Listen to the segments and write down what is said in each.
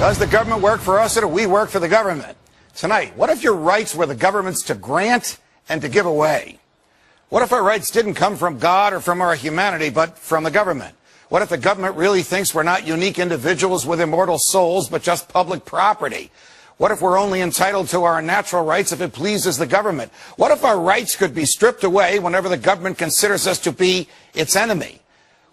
Does the government work for us or do we work for the government? Tonight, what if your rights were the government's to grant and to give away? What if our rights didn't come from God or from our humanity, but from the government? What if the government really thinks we're not unique individuals with immortal souls, but just public property? What if we're only entitled to our natural rights if it pleases the government? What if our rights could be stripped away whenever the government considers us to be its enemy?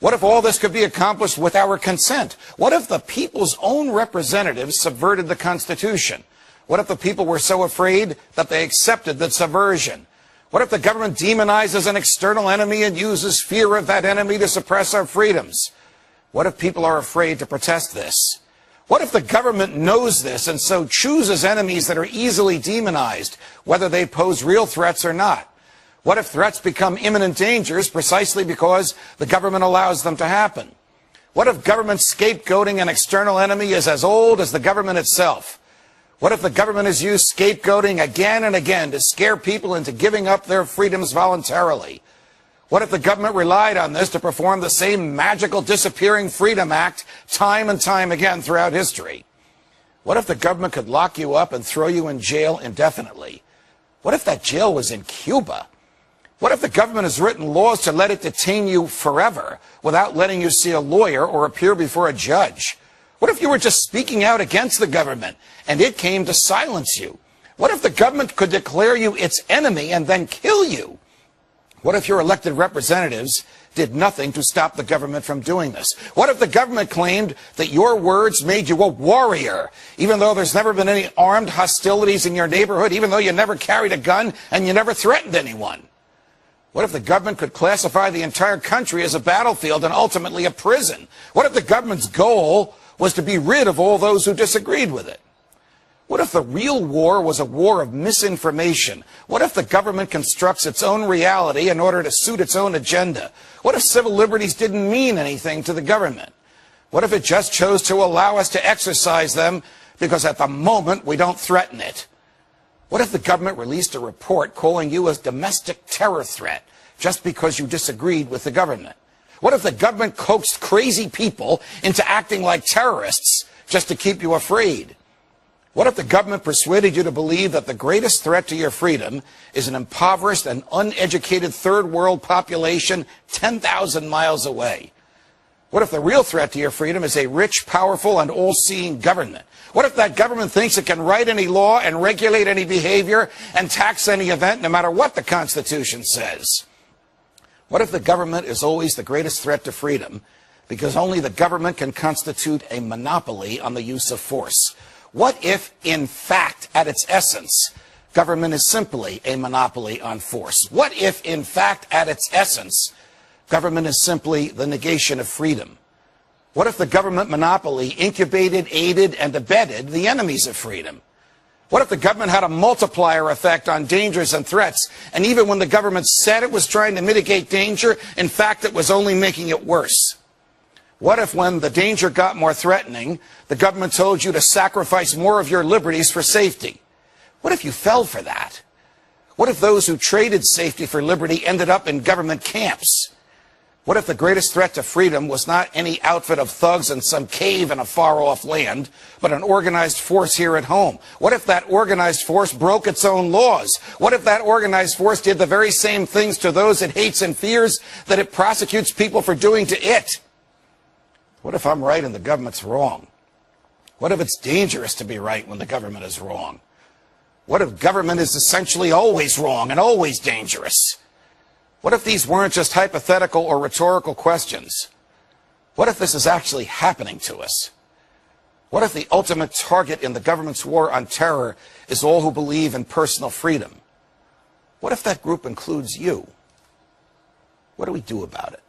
What if all this could be accomplished with our consent? What if the people's own representatives subverted the Constitution? What if the people were so afraid that they accepted that subversion? What if the government demonizes an external enemy and uses fear of that enemy to suppress our freedoms? What if people are afraid to protest this? What if the government knows this and so chooses enemies that are easily demonized, whether they pose real threats or not? What if threats become imminent dangers precisely because the government allows them to happen? What if government scapegoating an external enemy is as old as the government itself? What if the government has used scapegoating again and again to scare people into giving up their freedoms voluntarily? What if the government relied on this to perform the same magical disappearing freedom act time and time again throughout history? What if the government could lock you up and throw you in jail indefinitely? What if that jail was in Cuba? What if the government has written laws to let it detain you forever without letting you see a lawyer or appear before a judge? What if you were just speaking out against the government and it came to silence you? What if the government could declare you its enemy and then kill you? What if your elected representatives did nothing to stop the government from doing this? What if the government claimed that your words made you a warrior, even though there's never been any armed hostilities in your neighborhood, even though you never carried a gun and you never threatened anyone? What if the government could classify the entire country as a battlefield and ultimately a prison? What if the government's goal was to be rid of all those who disagreed with it? What if the real war was a war of misinformation? What if the government constructs its own reality in order to suit its own agenda? What if civil liberties didn't mean anything to the government? What if it just chose to allow us to exercise them because at the moment we don't threaten it? What if the government released a report calling you a domestic terror threat just because you disagreed with the government? What if the government coaxed crazy people into acting like terrorists just to keep you afraid? What if the government persuaded you to believe that the greatest threat to your freedom is an impoverished and uneducated third world population 10,000 miles away? What if the real threat to your freedom is a rich, powerful, and all-seeing government? What if that government thinks it can write any law and regulate any behavior and tax any event no matter what the Constitution says? What if the government is always the greatest threat to freedom because only the government can constitute a monopoly on the use of force? What if, in fact, at its essence, government is simply a monopoly on force? What if, in fact, at its essence, government is simply the negation of freedom? What if the government monopoly incubated, aided, and abetted the enemies of freedom? What if the government had a multiplier effect on dangers and threats, and even when the government said it was trying to mitigate danger, in fact, it was only making it worse? What if when the danger got more threatening, the government told you to sacrifice more of your liberties for safety? What if you fell for that? What if those who traded safety for liberty ended up in government camps? What if the greatest threat to freedom was not any outfit of thugs in some cave in a far-off land, but an organized force here at home? What if that organized force broke its own laws? What if that organized force did the very same things to those it hates and fears that it prosecutes people for doing to it? What if I'm right and the government's wrong? What if it's dangerous to be right when the government is wrong? What if government is essentially always wrong and always dangerous? What if these weren't just hypothetical or rhetorical questions? What if this is actually happening to us? What if the ultimate target in the government's war on terror is all who believe in personal freedom? What if that group includes you? What do we do about it?